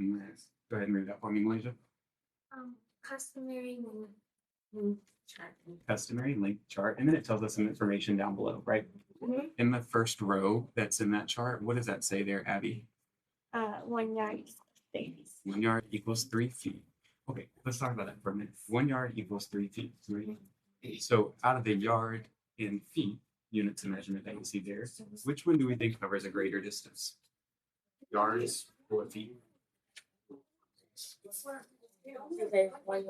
Yes. Go ahead and read that for me, Malaysia. Customary link chart. Customary link chart, and then it tells us some information down below, right? Mhm. In the first row that's in that chart, what does that say there, Abby? 1 yard equals 30. 1 yard equals 3 feet. Okay, let's talk about that for a minute. 1 yard equals 3 feet. So out of the yard in feet, units of measurement that you see there, which one do we think covers a greater distance? Yards or feet? Because 1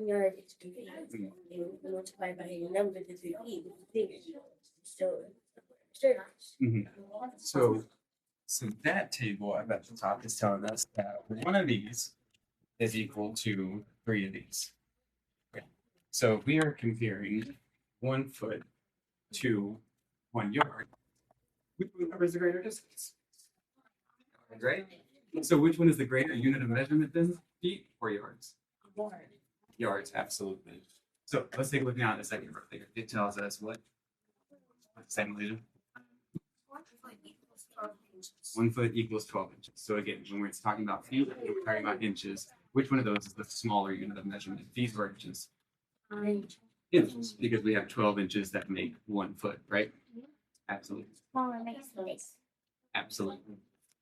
yard is 3 feet. And you multiply by your number to 3 feet, it's bigger. So, sure. So that table up at the top is telling us that one of these is equal to 3 of these. Okay. So if we are comparing 1 foot to 1 yard, which one covers the greater distance? Right? So which one is the greater unit of measurement then? Feet or yards? Yards, absolutely. So let's take a look now at the second row there. It tells us what? Same illusion. 1 foot equals 12 inches. So again, when we're talking about feet, we're talking about inches. Which one of those is the smaller unit of measurement? Feet or inches? Inches, because we have 12 inches that make 1 foot, right? Absolutely. Smaller makes space. Absolutely.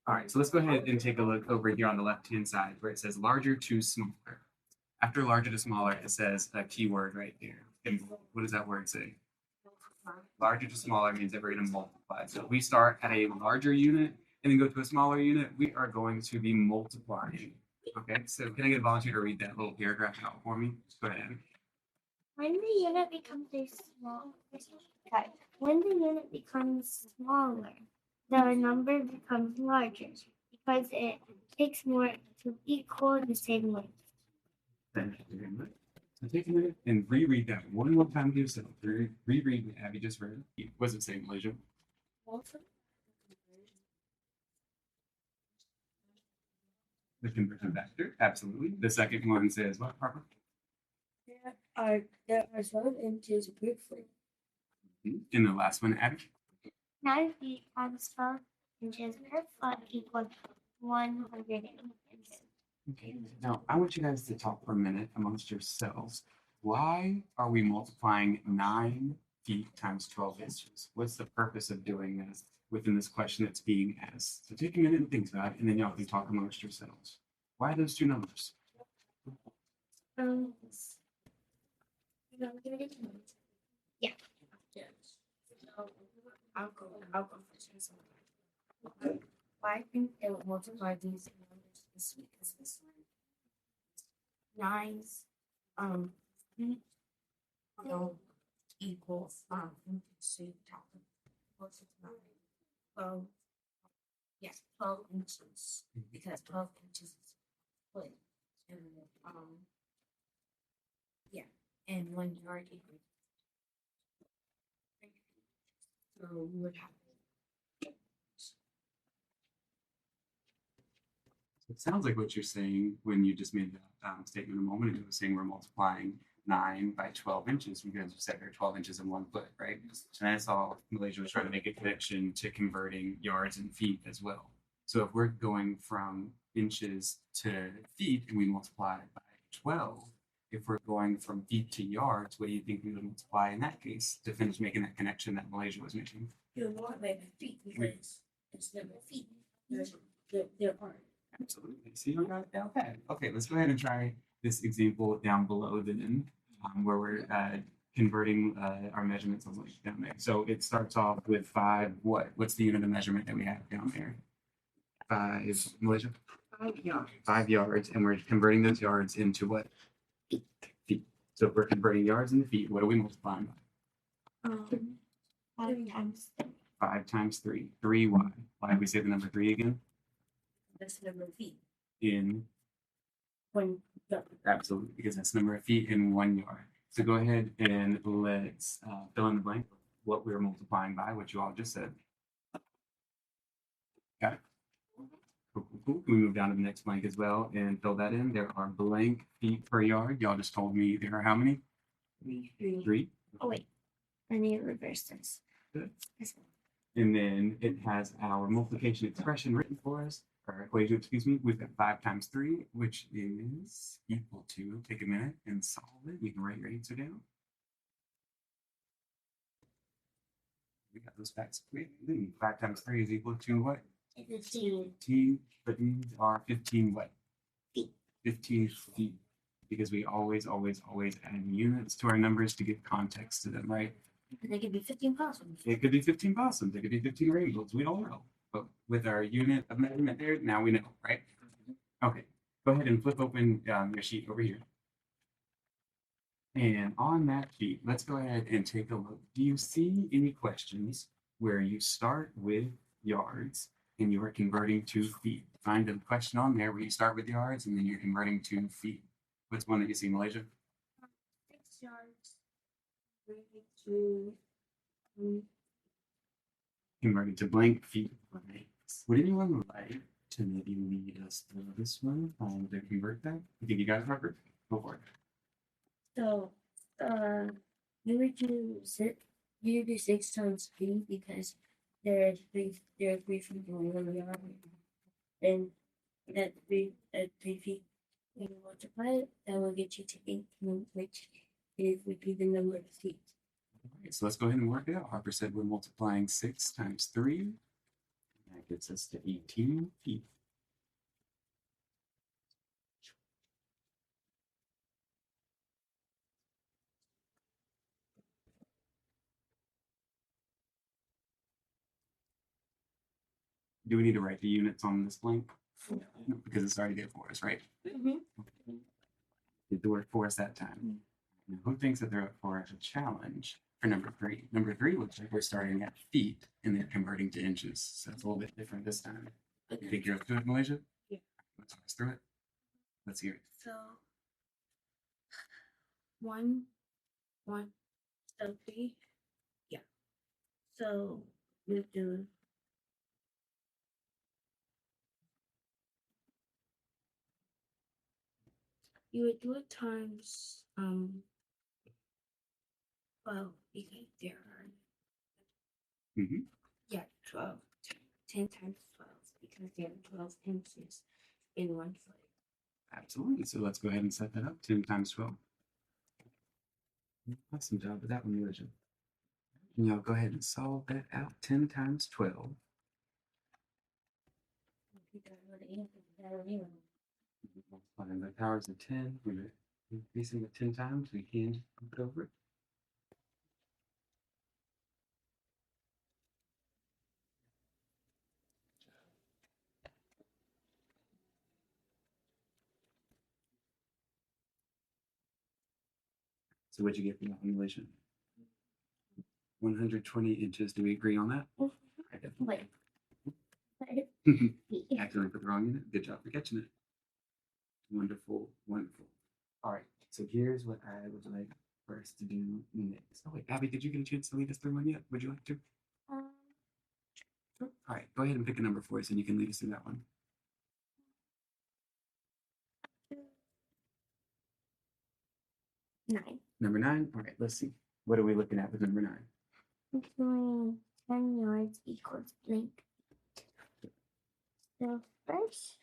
All right, so let's go ahead and take a look over here on the left-hand side where it says larger to smaller. After larger to smaller, it says a keyword right there. And what does that word say? Larger to smaller means that we're going to multiply. So if we start at a larger unit and then go to a smaller unit, we are going to be multiplying. Okay, so can I get a volunteer to read that little paragraph out for me? Go ahead. When the unit becomes smaller, the number becomes larger because it takes more to equal the same length. Thank you very much. So take a minute and reread that one more time to yourself. Reread what Abby just read. What does it say, Malaysia? The conversion factor, absolutely. The second one says what, Harper? There are 12 inches per foot. And the last one, Abby? 9 feet times 12 inches per foot equals 100 inches. Okay, now I want you guys to talk for a minute amongst yourselves. Why are we multiplying 9 feet times 12 inches? What's the purpose of doing this within this question that's being asked? So take a minute and think about it, and then y'all can talk amongst yourselves. Why those two numbers? Yeah. I'll go first. Why I think they would multiply these numbers this week is this one. 9's feet don't equal so you talk close to 9. 12 inches because 12 inches is a foot and and 1 yard equals. So we would have. It sounds like what you're saying when you just made that statement a moment ago, saying we're multiplying 9 by 12 inches because you said there are 12 inches in 1 foot, right? And I saw Malaysia was trying to make a connection to converting yards and feet as well. So if we're going from inches to feet and we multiply by 12, if we're going from feet to yards, what do you think we would multiply in that case to finish making that connection that Malaysia was making? You would multiply by feet because it's never feet. There aren't. Absolutely. So you got it down pat. Okay, let's go ahead and try this example down below then, where we're converting our measurements down there. So it starts off with 5 what? What's the unit of measurement that we have down there? 5, Malaysia? 5 yards. 5 yards, and we're converting those yards into what? Feet. So if we're converting yards into feet, what are we multiplying by? 5 times 3. 5 times 3. 3 why? Why did we say the number 3 again? That's the number of feet. In 1 yard. Absolutely, because that's the number of feet in 1 yard. So go ahead and let's fill in the blank what we're multiplying by, what you all just said. Got it? Cool. Can we move down to the next blank as well and fill that in? There are blank feet per yard. Y'all just told me there are how many? 3. 3. Oh wait, I need to reverse this. Good. And then it has our multiplication expression written for us, or equation, excuse me. We've got 5 times 3, which is equal to, take a minute and solve it. You can write your answer down. We got those facts. 5 times 3 is equal to what? 15. 15, but these are 15 what? Feet. 15 feet. Because we always add units to our numbers to give context to them, right? They could be 15 possums. It could be 15 possums. It could be 15 rainbows. We don't know. But with our unit of measurement there, now we know, right? Okay. Go ahead and flip open your sheet over here. And on that sheet, let's go ahead and take a look. Do you see any questions where you start with yards and you are converting to feet? Find a question on there where you start with yards and then you're converting to feet. What's one that you see, Malaysia? 6 yards. Ready to. Converted to blank feet. Would anyone like to maybe lead us through this one on the convert that? You think you got it, Harper? Go for it. So, you would do you do 6 times 3 because there are 3 feet in 1 yard. And that 3 feet, when you multiply it, that will get you to 18, which would be the number of feet. Okay, so let's go ahead and work it out. Harper said we're multiplying 6 times 3. That gets us to 18 feet. Do we need to write the units on this blank? No, because it's already there for us, right? Mm-hmm. Did the work for us that time. Now, who thinks that they're up for a challenge for number 3? Number 3 looks like we're starting at feet and then converting to inches. So it's a little bit different this time. You think you're up to it, Malaysia? Yeah. Let's talk us through it. Let's hear it. So, one, so 3, yeah. So, you do. You would do it times 12 because there are Mhm. yeah 12 10 times 12 because there are 12 inches in 1 foot. Absolutely. So let's go ahead and set that up. 10 times 12. Awesome job with that one, Malaysia. Now go ahead and solve that out. 10 times 12. Multiplying by powers of 10. We're increasing it 10 times. We can flip it over it. So what'd you get for that formulation? 120 inches. Do we agree on that? I definitely. Accidentally put the wrong in it. Good job for catching it. Wonderful, wonderful. All right. So here's what I would like for us to do next. Oh wait, Abby, did you get a chance to lead us through one yet? Would you like to? All right. Go ahead and pick a number for us, and you can lead us through that one. 9. Number 9. All right. Let's see. What are we looking at with number 9? Doing 10 yards equals blank. So first,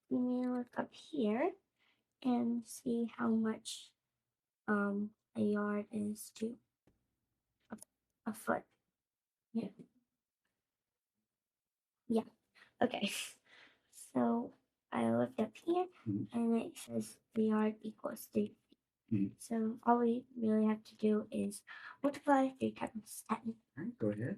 we need to look up here and see how much a yard is to a foot. Yeah. Yeah. Okay. So I looked up here and it says the yard equals 3 feet. So all we really have to do is multiply 3 times 10. All right. Go ahead.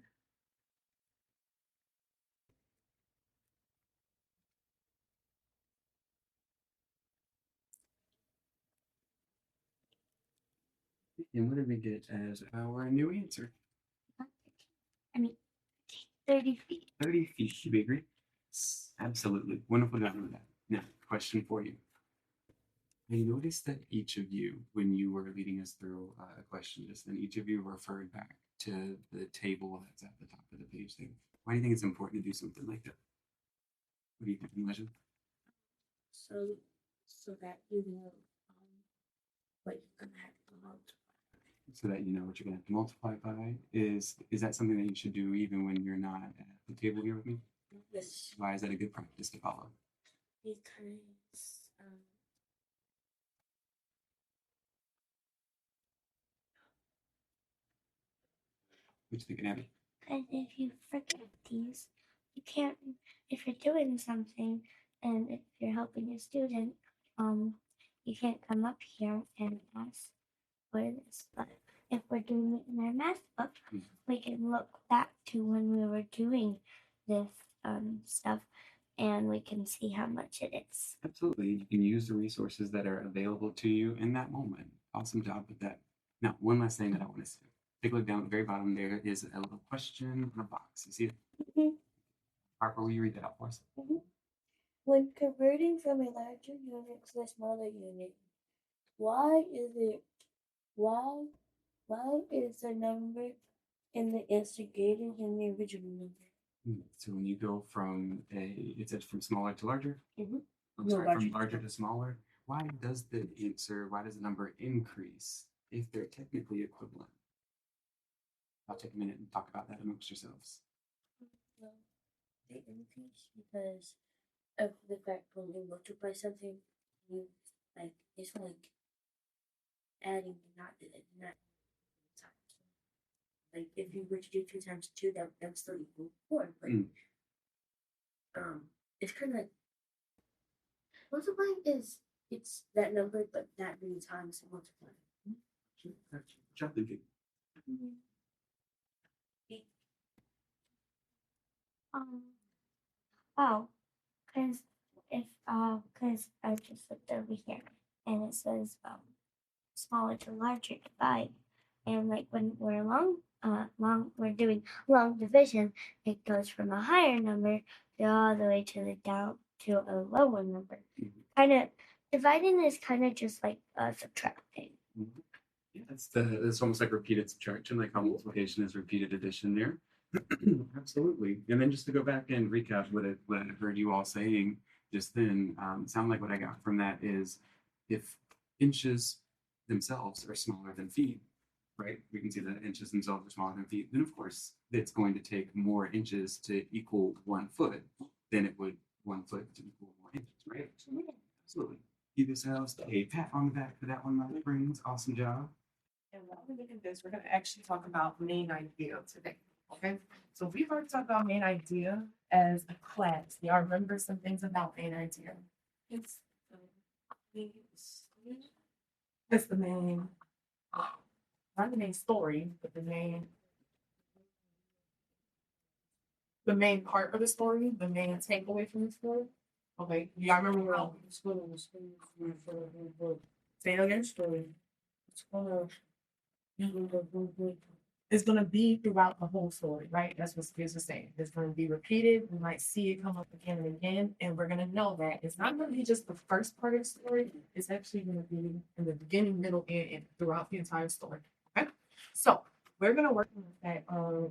And what did we get as our new answer? I mean, 30 feet. 30 feet. Do we agree? Absolutely. Wonderful job with that. Now, question for you. I noticed that each of you, when you were leading us through a question just then, each of you referred back to the table that's at the top of the page there. Why do you think it's important to do something like that? What do you think, Elijah? So that you know what you're gonna have to multiply. so that you know what you're going to have to multiply by. Is that something that you should do even when you're not at the table here with me? Yes. Why is that a good practice to follow? Because What you thinking, Abby? and if you forget these, you can't. If you're doing something, and if you're helping a student, you can't come up here and ask for this. But if we're doing it in our math book, we can look back to when we were doing this stuff, and we can see how much it is. Absolutely. You can use the resources that are available to you in that moment. Awesome job with that. Now, one last thing that I want to say. Take a look down at the very bottom. There is a little question in a box. You see it? Mhm. Harper, will you read that out for us? When converting from a larger unit to a smaller unit, why is it why is the number in the answer greater than the original number? So when you go from it said from smaller to larger? Mhm. I'm No, sorry, larger from to larger to smaller? Why does the number increase if they're technically equivalent? I'll take a minute and talk about that amongst yourselves. Well, they increase because of the fact when you multiply something, you it's like adding not times. Like if you were to do 2 times 2, that's still equal 4. But it's kind of like multiplying is it's that number, but that many times multiplying. Jump thinking. Oh, because I just looked over here and it says smaller to larger divide, and like when we're we're doing long division, it goes from a higher number to all the way to the down to a lower number. Kind of dividing is kind of just like subtracting. Yeah, that's almost like repeated subtraction, like how multiplication is repeated addition there. Absolutely. And then just to go back and recap what I heard you all saying just then, sound like what I got from that is if inches themselves are smaller than feet, right? We can see that inches themselves are smaller than feet. Then of course it's going to take more inches to equal 1 foot than it would 1 foot to equal more inches, right? Absolutely. Give yourselves a pat on the back for that one, my friends. Awesome job. And while we're looking at this, we're going to actually talk about main idea today. Okay, so we've already talked about main idea as a class. Y'all remember some things about main idea? It's the main, not the main story, but the main part of the story, the main takeaway from the story. Okay, y'all remember how say it again? Story. It's going to be throughout the whole story, right? That's what Spears is saying. It's going to be repeated. We might see it come up again and again, and we're going to know that it's not going to be just the first part of the story. It's actually going to be in the beginning, middle, and throughout the entire story. Okay, so we're going to work on that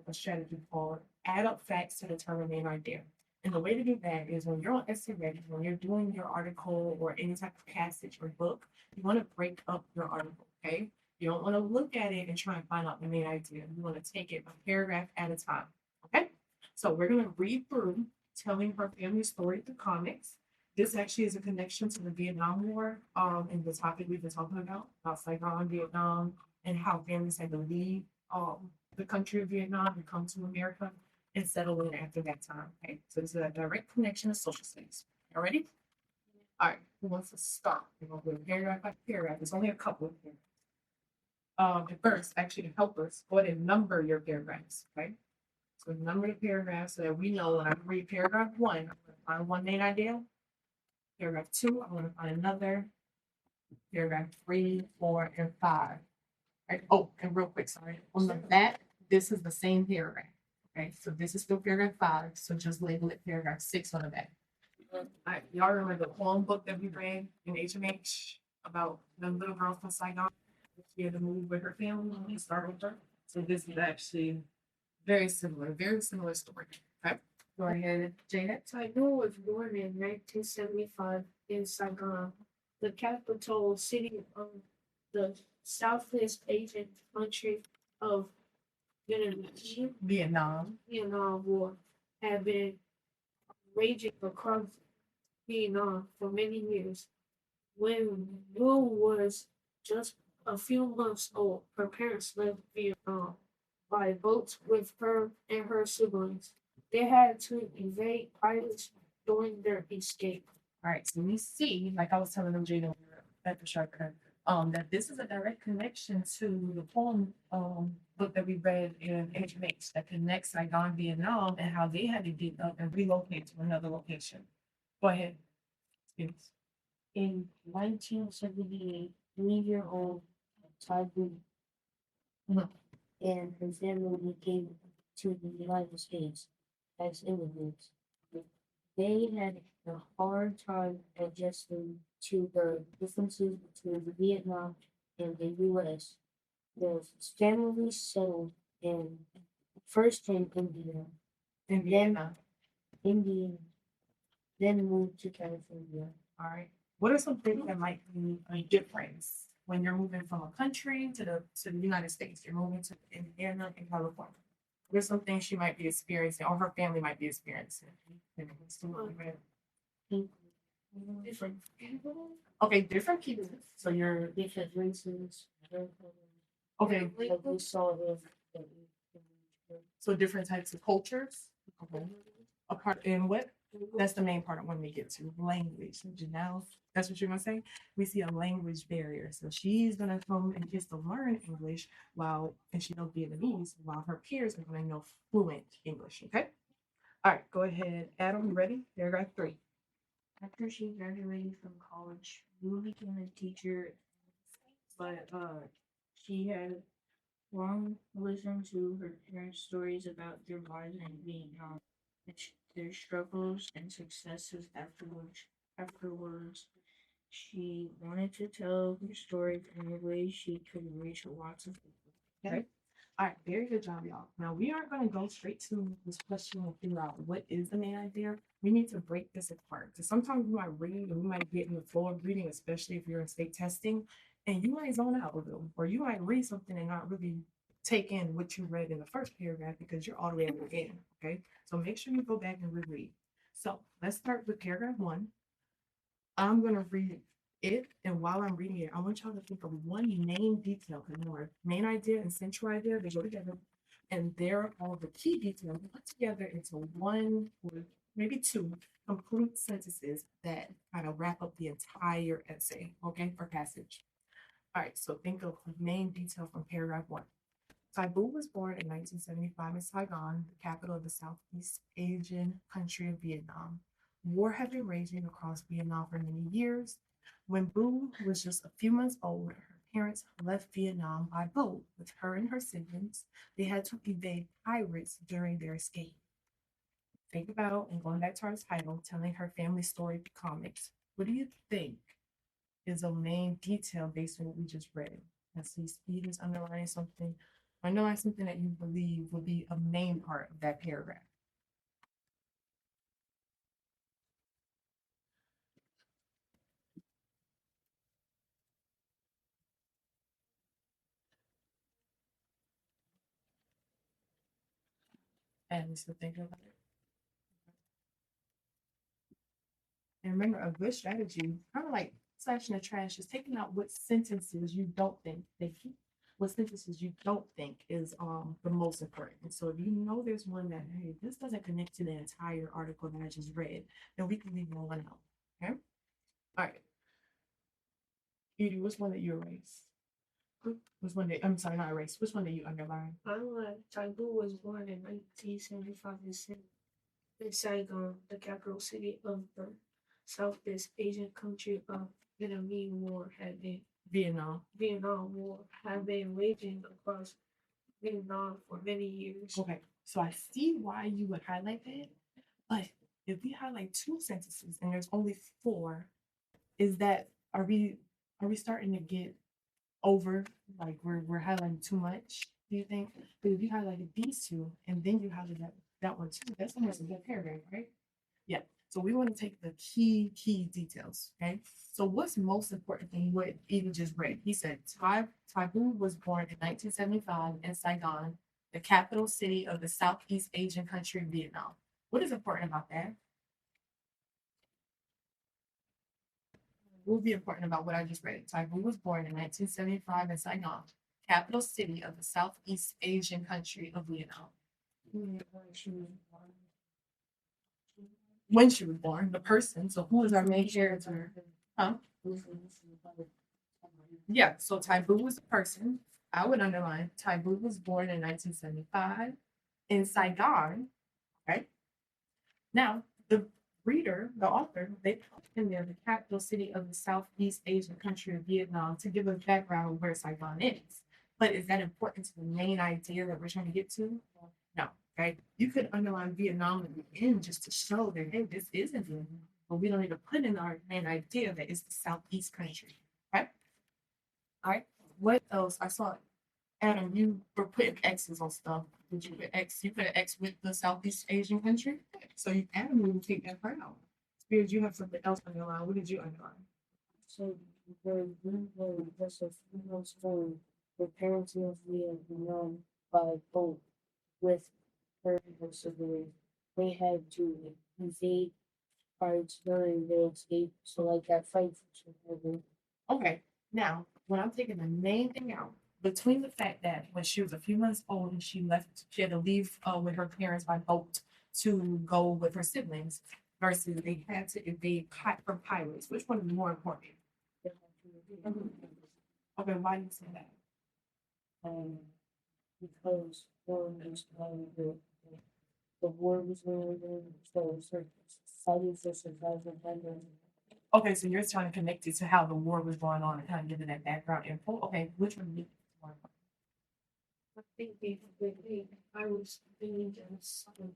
a strategy called add up facts to determine main idea. And the way to do that is when you're on Essay Ready, when you're doing your article or any type of passage or book, you want to break up your article. Okay. You don't want to look at it and try and find out the main idea. You want to take it a paragraph at a time. Okay? So we're going to read through telling her family story through comics. This actually is a connection to the Vietnam War and the topic we've been talking about Saigon, Vietnam, and how families had to leave the country of Vietnam and come to America and settle in after that time. Okay? So this is a direct connection to social studies. All ready? All right. Who wants to start? We're going to go paragraph by paragraph. There's only a couple of them. At first, actually, to help us, go ahead and number your paragraphs, okay? So number the paragraphs so that we know when I read paragraph 1, I'm going to find one main idea. Paragraph 2, I'm going to find another. Paragraph 3, 4, and 5. Right? Oh, and real quick, sorry. On the back, this is the same paragraph. Okay, so this is still paragraph 5. So just label it paragraph 6 on the back. All right, y'all remember the poem book that we read in HMH about the little girl from Saigon? She had to move with her family and start with her. So this is actually very similar story. Okay. Go ahead, Janet. Saigon was born in 1975 in Saigon, the capital city of the Southeast Asian country of Vietnam War had been raging across Vietnam for many years. When Wu was just a few months old, her parents left Vietnam by boat with her and her siblings. They had to evade pirates during their escape. All right, so we see, like I was telling them, Jada, at the shortcut, that this is a direct connection to the poem book that we read in HMH that connects Saigon, Vietnam, and how they had to get up and relocate to another location. Go ahead. Yes. In 1978, 3-year-old Taibu Mhm. and her family came to the United States as immigrants. They had a hard time adjusting to the differences between Vietnam and the US. The family settled in first in India, In Vietnam. India, then moved to California. All right. What are some things that might be a difference when you're moving from a country to the United States? You're moving to Indiana and California. There's some things she might be experiencing, or her family might be experiencing. Different people, Okay, different people. So you're different races. okay. Like we saw in So different types of cultures. Okay. A part in what? That's the main part when we get to language. Janelle, that's what you're gonna say. We see a language barrier. So she's gonna come and just to learn English and she knows Vietnamese, while her peers are gonna know fluent English. Okay. All right, go ahead. Adam, you ready? Paragraph 3. after she graduated from college, Wu became a teacher, but she had long listened to her parents' stories about their lives in Vietnam, and their struggles and successes afterwards. Afterwards, she wanted to tell her stories in a way she could reach lots of people. Okay. All right, very good job, y'all. Now we aren't going to go straight to this question and figure out what is the main idea. We need to break this apart. Because sometimes we might read and we might get in the flow of reading, especially if you're in state testing, and you might zone out a little, or you might read something and not really take in what you read in the first paragraph because you're all the way at the end. Okay, so make sure you go back and reread. So let's start with paragraph 1. I'm going to read it, and while I'm reading it, I want y'all to think of one main detail. Because remember, main idea and central idea, they go together, and they're all the key details put together into one or maybe two complete sentences that kind of wrap up the entire essay, okay, or passage. All right, so think of the main detail from paragraph 1. Taibu was born in 1975 in Saigon, the capital of the Southeast Asian country of Vietnam. War had been raging across Vietnam for many years. When Boo was just a few months old, her parents left Vietnam by boat with her and her siblings. They had to evade pirates during their escape. Think about, and going back to our title, telling her family story through comics. What do you think is a main detail based on what we just read? I see Speed is underlining something. Underline something that you believe would be a main part of that paragraph. And so think about it. And remember, a good strategy, kind of like slashing the trash, is taking out what sentences you don't think what sentences you don't think is the most important. So if you know there's one that, hey, this doesn't connect to the entire article that I just read, then we can leave one out. Okay. All right. Edie, what's one that you erased? Which one did I'm sorry, not erased. Which one did you underline? Taibu was born in 1975 in Saigon, the capital city of the Southeast Asian country of Vietnam. Vietnam War had been raging across Vietnam for many years. Okay, so I see why you would highlight that, but if we highlight 2 sentences and there's only 4, is that are we starting to get over, like we're highlighting too much? Do you think? But if you highlighted these 2 and then you highlighted that one too, that's almost a good paragraph, right? Yeah. So we want to take the key details. Okay. So what's most important than what Evie just read? He said Taibu was born in 1975 in Saigon, the capital city of the Southeast Asian country, Vietnam. What is important about that? What will be important about what I just read? Taibu was born in 1975 in Saigon, capital city of the Southeast Asian country of Vietnam. When she was born, the person. So who is our main character? Huh? Yeah, so Taibu was a person. I would underline Taibu was born in 1975 in Saigon. Okay. Now, the reader, the author, they put in there the capital city of the Southeast Asian country of Vietnam to give a background of where Saigon is. But is that important to the main idea that we're trying to get to? No. Okay. You could underline Vietnam at the end just to show that, hey, this isn't Vietnam. But we don't need to put in our main idea that it's the Southeast country. Okay. All right. What else? I saw Adam, you were putting X's on stuff. Did you put X? You put an X with the Southeast Asian country? So Adam didn't take that part out. Spears, you have something else on your line. What did you underline? So the was a few months old. The parents of Vietnam by boat with her siblings. They had to invade parts during their escape. So like that fight for Okay. Now, when I'm taking the main thing out, between the fact that when she was a few months old and she left, she had to leave with her parents by boat to go with her siblings, versus they had to invade from pirates. Which one is more important? Okay, why do you say that? Because one is the war was going on, so fighting for survival. Okay, so you're trying to connect it to how the war was going on and kind of giving that background info. Okay, which one do you want? I think I was thinking something.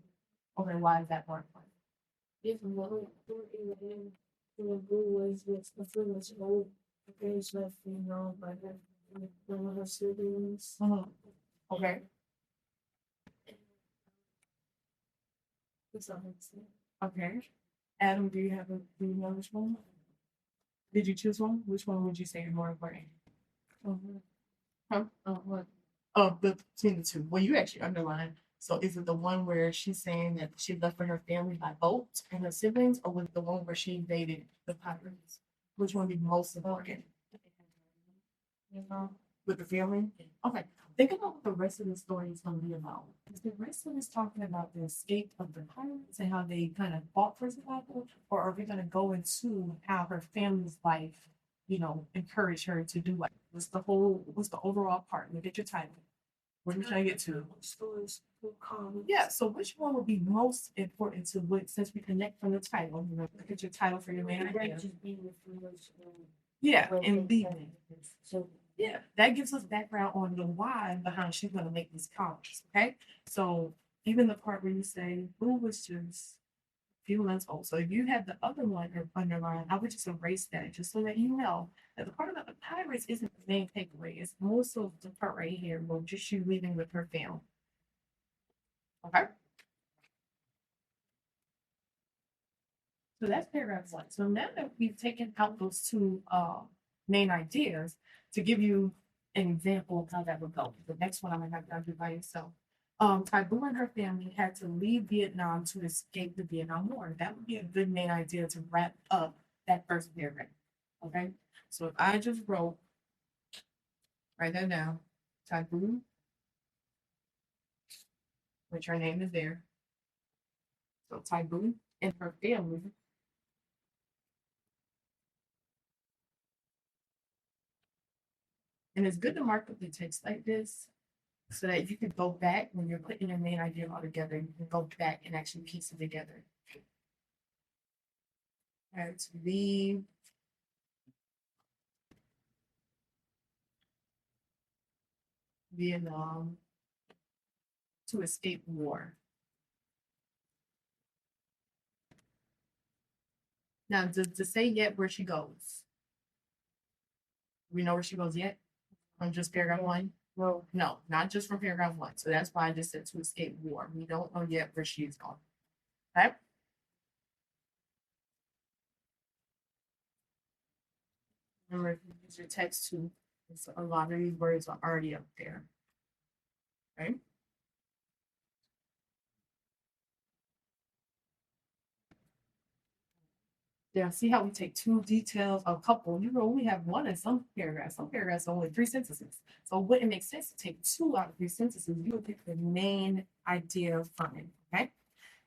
Okay, why is that more important? If one in the blue was with the feelings old, the parents left by one of her siblings. Okay, That's all I'm saying. okay. Adam, do you know which one? Did you choose one? Which one would you say is more important? Huh? What? Oh, between the two. Well, you actually underlined. So is it the one where she's saying that she left with her family by boat and her siblings, or was it the one where she invaded the pirates? Which one would be most important? With the family? Okay. Think about what the rest of the story is going to be about. Is the rest of this talking about the escape of the pirates and how they kind of fought for survival? Or are we going to go into how her family's life, encouraged her to do like, what's the overall part? Look at your title. What are we trying to get to? Stories will come. Yeah, so which one would be most important to what, since we connect from the title? Look at your title for your main idea. Just be with those, Yeah, well, and they- leaving. So Yeah, that gives us background on the why behind she's gonna make these comments. Okay, so even the part where you say who was just a few months old. So if you had the other one underlined, I would just erase that just so that you know that the part about the pirates isn't the main takeaway. It's more so the part right here where just you leaving with her family. Okay. So that's paragraph one. So now that we've taken out those two main ideas, to give you an example of how that would go. The next one I'm gonna have done by yourself. Taibu and her family had to leave Vietnam to escape the Vietnam War. That would be a good main idea to wrap up that first paragraph. Okay. So if I just wrote, write that down, Taibu, which her name is there. So Taibu and her family and it's good to mark up the text like this so that you can go back when you're putting your main idea all together. You can go back and actually piece it together. Had to leave Vietnam to escape war. Now, to say yet where she goes. We know where she goes yet? From just paragraph one? no, No, not just from paragraph one. So that's why I just said to escape war. We don't know yet where she's going. Okay? Remember, if you use your text too, a lot of these words are already up there. Okay. Yeah, see how we take two details, a couple, you only have one in some paragraphs. Some paragraphs are only 3 sentences. So it wouldn't make sense to take 2 out of 3 sentences. You would pick the main idea from it, okay?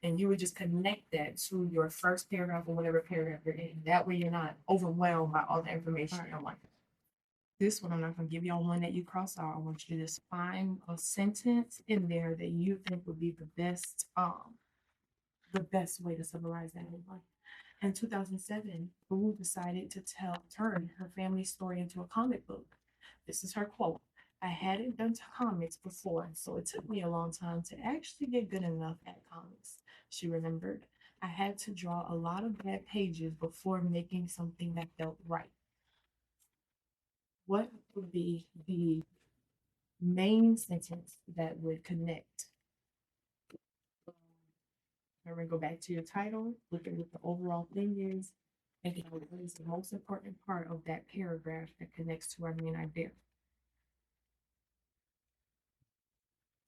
And you would just connect that to your first paragraph or whatever paragraph you're in. That way you're not overwhelmed by all the information in one. This one, I'm not gonna give y'all one that you cross out. I want you to just find a sentence in there that you think would be the best way to summarize that in one. In 2007, Boo decided to turn her family story into a comic book. This is her quote. I hadn't done comics before, so it took me a long time to actually get good enough at comics. She remembered. I had to draw a lot of bad pages before making something that felt right. What would be the main sentence that would connect? We're gonna go back to your title, look at what the overall thing is, and what is the most important part of that paragraph that connects to our main idea.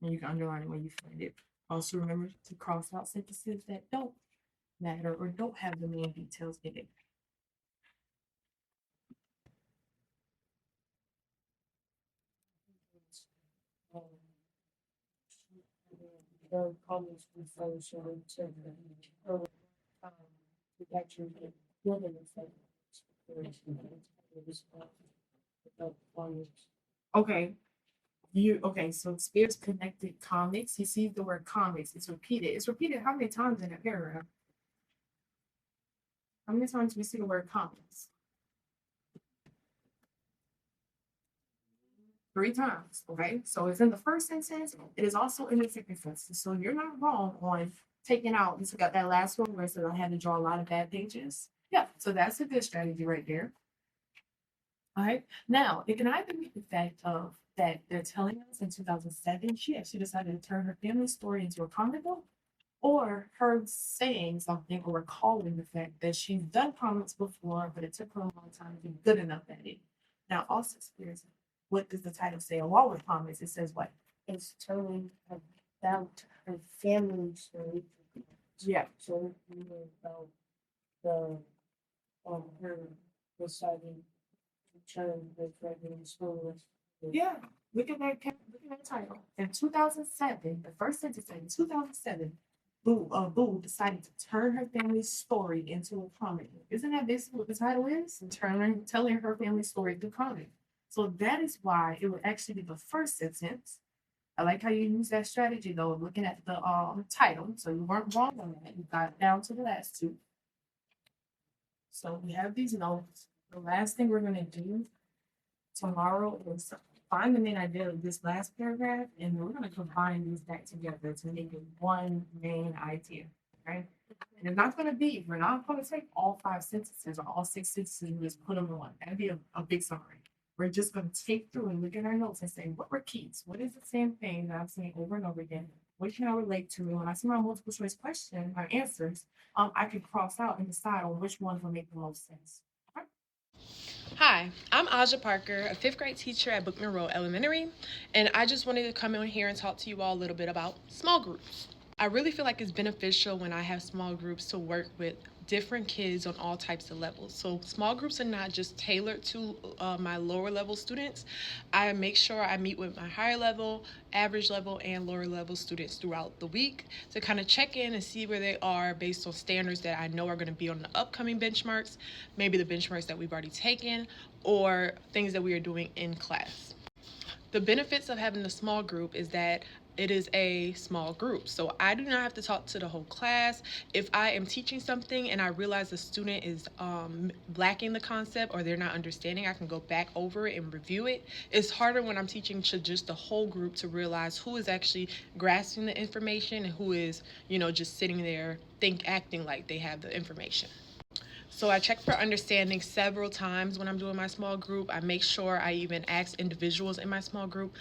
And you can underline it when you find it. Also remember to cross out sentences that don't matter or don't have the main details in it. The comments before showing to the actually building Okay. So Spears connected comics. You see the word comics, it's repeated. It's repeated how many times in a paragraph? How many times do we see the word comics? 3 times, okay? So it's in the first sentence, it is also in the second sentence. So you're not wrong on taking out, you took out that last one where it said I had to draw a lot of bad pages. Yeah, so that's a good strategy right there. All right, now it can either be the fact of that they're telling us in 2007, she actually decided to turn her family story into a comic book, or her saying something or recalling the fact that she's done comics before, but it took her a long time to be good enough at it. Now, also, Spears, what does the title say along with comics? It says what? It's telling about her family story. Yeah. So about the her deciding to turn the regular school. Yeah. Look at that title. In 2007, the first sentence said in 2007, Boo decided to turn her family's story into a comic. Isn't that basically what the title is? Telling her family story through comic. So that is why it would actually be the first sentence. I like how you use that strategy though, looking at the title. So you weren't wrong on that. You got it down to the last 2. So we have these notes. The last thing we're gonna do tomorrow is find the main idea of this last paragraph, and we're gonna combine these back together to make it one main idea. Okay. And it's not gonna be, we're not gonna take all 5 sentences or all 6 sentences and just put them in one. That'd be a big summary. We're just going to take through and look at our notes and say, what were keys? What is the same thing that I'm saying over and over again? What can I relate to? And when I see my multiple choice question, my answers, I can cross out and decide on which one will make the most sense. Okay? Hi, I'm Aja Parker, a 5th grade teacher at Book Monroe Elementary, and I just wanted to come in here and talk to you all a little bit about small groups. I really feel like it's beneficial when I have small groups to work with different kids on all types of levels. So small groups are not just tailored to my lower level students. I make sure I meet with my higher level, average level, and lower level students throughout the week to kind of check in and see where they are based on standards that I know are going to be on the upcoming benchmarks, maybe the benchmarks that we've already taken, or things that we are doing in class. The benefits of having a small group is that it is a small group. So I do not have to talk to the whole class. If I am teaching something and I realize the student is lacking the concept or they're not understanding, I can go back over it and review it. It's harder when I'm teaching to just the whole group to realize who is actually grasping the information and who is, just sitting there acting like they have the information. So I check for understanding several times when I'm doing my small group. I make sure I even ask individuals in my small group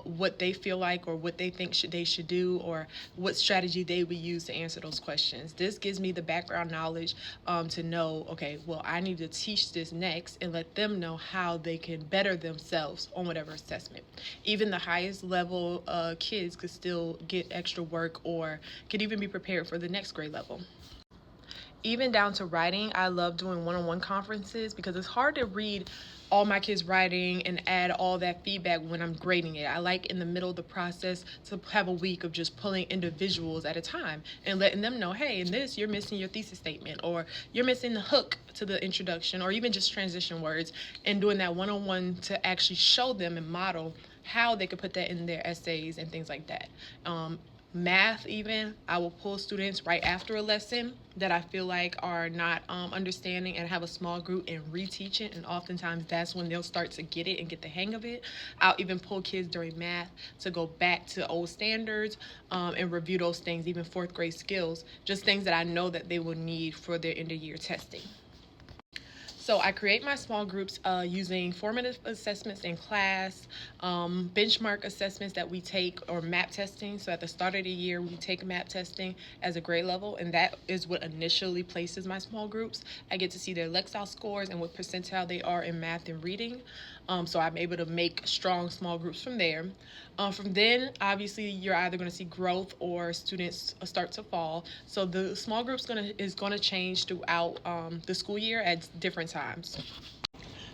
what they feel like or what they think they should do or what strategy they would use to answer those questions. This gives me the background knowledge to know, okay, well, I need to teach this next and let them know how they can better themselves on whatever assessment. Even the highest level kids could still get extra work or could even be prepared for the next grade level. Even down to writing, I love doing one-on-one conferences because it's hard to read all my kids' writing and add all that feedback when I'm grading it. I like in the middle of the process to have a week of just pulling individuals at a time and letting them know, hey, in this, you're missing your thesis statement or you're missing the hook to the introduction or even just transition words, and doing that one-on-one to actually show them and model how they could put that in their essays and things like that. Math, even, I will pull students right after a lesson that I feel like are not understanding and have a small group and reteach it, and oftentimes that's when they'll start to get it and get the hang of it. I'll even pull kids during math to go back to old standards and review those things, even fourth grade skills, just things that I know that they will need for their end of year testing. So I create my small groups using formative assessments in class, benchmark assessments that we take, or map testing. So at the start of the year, we take map testing as a grade level, and that is what initially places my small groups. I get to see their Lexile scores and what percentile they are in math and reading. So I'm able to make strong small groups from there. From then, obviously, you're either going to see growth or students start to fall. So the small group is going to change throughout the school year at different times.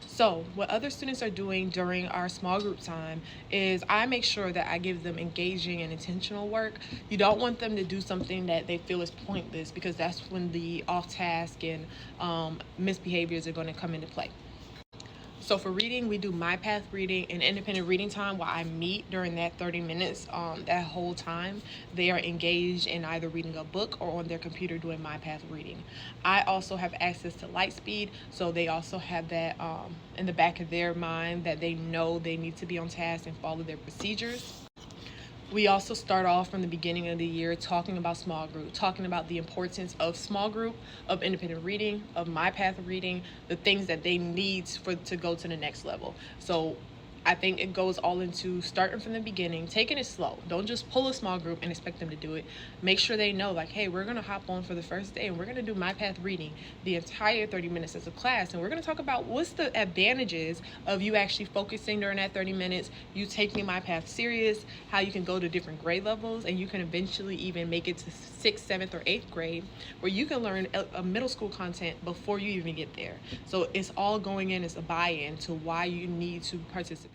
So what other students are doing during our small group time is I make sure that I give them engaging and intentional work. You don't want them to do something that they feel is pointless, because that's when the off-task and misbehaviors are going to come into play. So for reading, we do My Path reading and independent reading time while I meet during that 30 minutes. That whole time, they are engaged in either reading a book or on their computer doing My Path reading. I also have access to Lightspeed, so they also have that in the back of their mind that they know they need to be on task and follow their procedures. We also start off from the beginning of the year talking about small group, talking about the importance of small group, of independent reading, of My Path reading, the things that they need to go to the next level. So I think it goes all into starting from the beginning, taking it slow. Don't just pull a small group and expect them to do it. Make sure they know, like, hey, we're going to hop on for the first day and we're going to do My Path reading the entire 30 minutes as a class. And we're going to talk about what's the advantages of you actually focusing during that 30 minutes, you taking My Path serious, how you can go to different grade levels, and you can eventually even make it to 6th, 7th, or 8th grade, where you can learn a middle school content before you even get there. So it's all going in as a buy-in to why you need to participate.